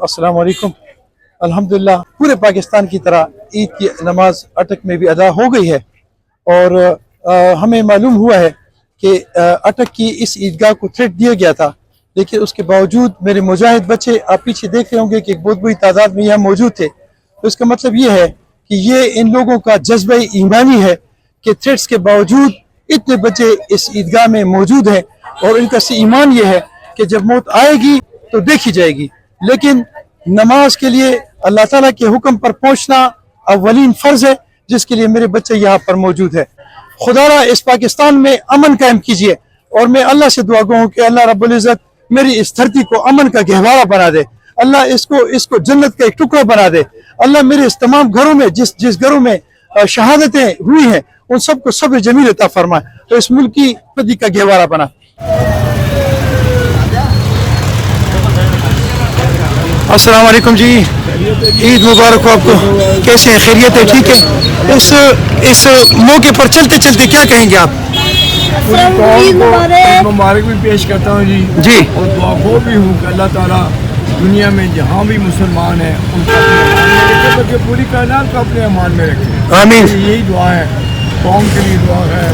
अस्सलाम वालेकुम। अल्हम्दुलिल्लाह पूरे पाकिस्तान की तरह ईद की नमाज अटक में भी अदा हो गई है और हमें मालूम हुआ है कि अटक की इस ईदगाह को थ्रेट दिया गया था, लेकिन उसके बावजूद मेरे मुजाहिद बच्चे, आप पीछे देख रहे होंगे कि एक बहुत बड़ी तादाद में यहाँ मौजूद थे। तो इसका मतलब ये है कि ये इन लोगों का जज्बा ईमानी है कि थ्रेट्स के बावजूद इतने बच्चे इस ईदगाह में मौजूद हैं और इनका ईमान ये है कि जब मौत आएगी तो देखी जाएगी, लेकिन नमाज के लिए अल्लाह ताला के हुक्म पर पहुंचना अव्वलीन फर्ज है, जिसके लिए मेरे बच्चे यहाँ पर मौजूद है। खुदारा इस पाकिस्तान में अमन कायम कीजिए और मैं अल्लाह से दुआ गो कि अल्लाह रब्बुल इज़्ज़त मेरी इस धरती को अमन का गहवारा बना दे, अल्लाह इसको जन्नत का एक टुकड़ा बना दे। अल्लाह मेरे इस तमाम घरों में जिस घरों में शहादतें हुई हैं उन सबको सब्र जमील अता फरमाए, तो इस मुल्क की धरती का गहवारा बना। अस्सलाम वालेकुम जी, ईद मुबारक हो आपको। कैसे हैं, खैरियत है? ठीक है। इस मौके पर चलते चलते क्या कहेंगे आप? मुबारक भी पेश करता हूँ जी और दुआ गो भी हूँ कि अल्लाह ताला दुनिया में जहाँ भी मुसलमान हैं उनका पूरी कायनात को अपने अमान में रखे। आमीन। यही दुआ है, कौम के लिए दुआ है,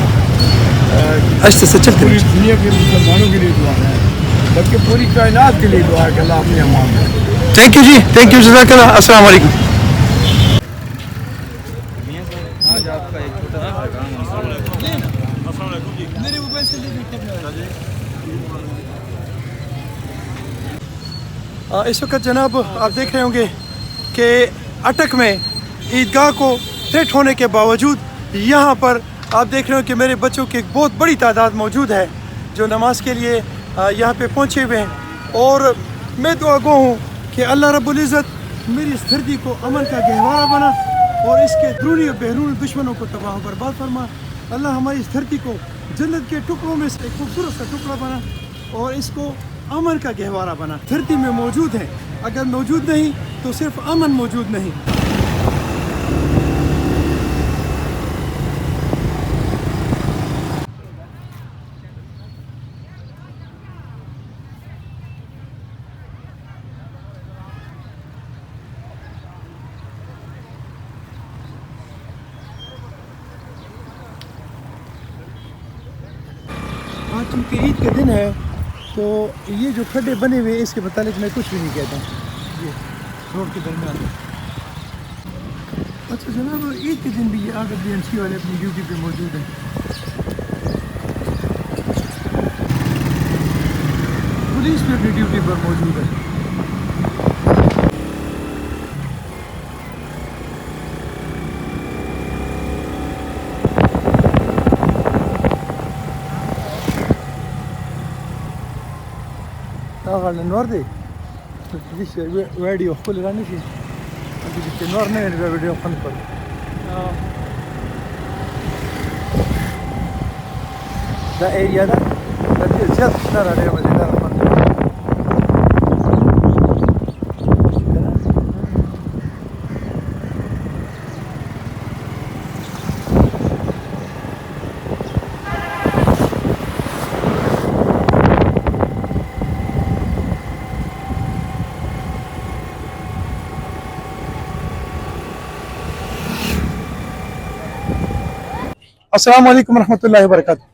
पूरी दुनिया के मुसलमानों के लिए दुआ है, बल्कि पूरी कायनात के लिए दुआ है कि अल्लाह अपने अमान में रखे। थैंक यू जी, थैंक यू, जज़ाकल्लाह। अस्सलाम वालेकुम। इस वक्त जनाब आप देख रहे होंगे कि अटक में ईदगाह को थ्रेट होने के बावजूद यहाँ पर आप देख रहे हो कि मेरे बच्चों की एक बहुत बड़ी तादाद मौजूद है जो नमाज के लिए यहाँ पे पहुँचे हुए हैं। और मैं दुआ गो हूँ कि अल्लाह रब्बुल इज़्ज़त मेरी इस धरती को अमन का गहवारा बना और इसके अंदरूनी और बहरूनी दुश्मनों को तबाह बर्बाद फरमा। अल्लाह हमारी इस धरती को जन्नत के टुकड़ों में से एक खूबसूरत सा टुकड़ा बना और इसको अमन का गहवारा बना। धरती में मौजूद है, अगर मौजूद नहीं तो सिर्फ अमन मौजूद नहीं। आज चूँकि ईद के दिन है तो ये जो खड्डे बने हुए इसके मुतालिक मैं कुछ भी नहीं कहता। ये रोड के दरमियान। अच्छा जनाब, ईद के दिन भी ये RWMC वाले अपनी ड्यूटी पे मौजूद हैं। पुलिस भी अपनी ड्यूटी पर मौजूद है। هذا النور دي ليش فيديو كل غني شيء دي النور نه يعني فيديو خلف ده اريا ده زياد اشتغل عليه مدينه अस्सलाम वालेकुम रहमतुल्लाहि व बरकातहू।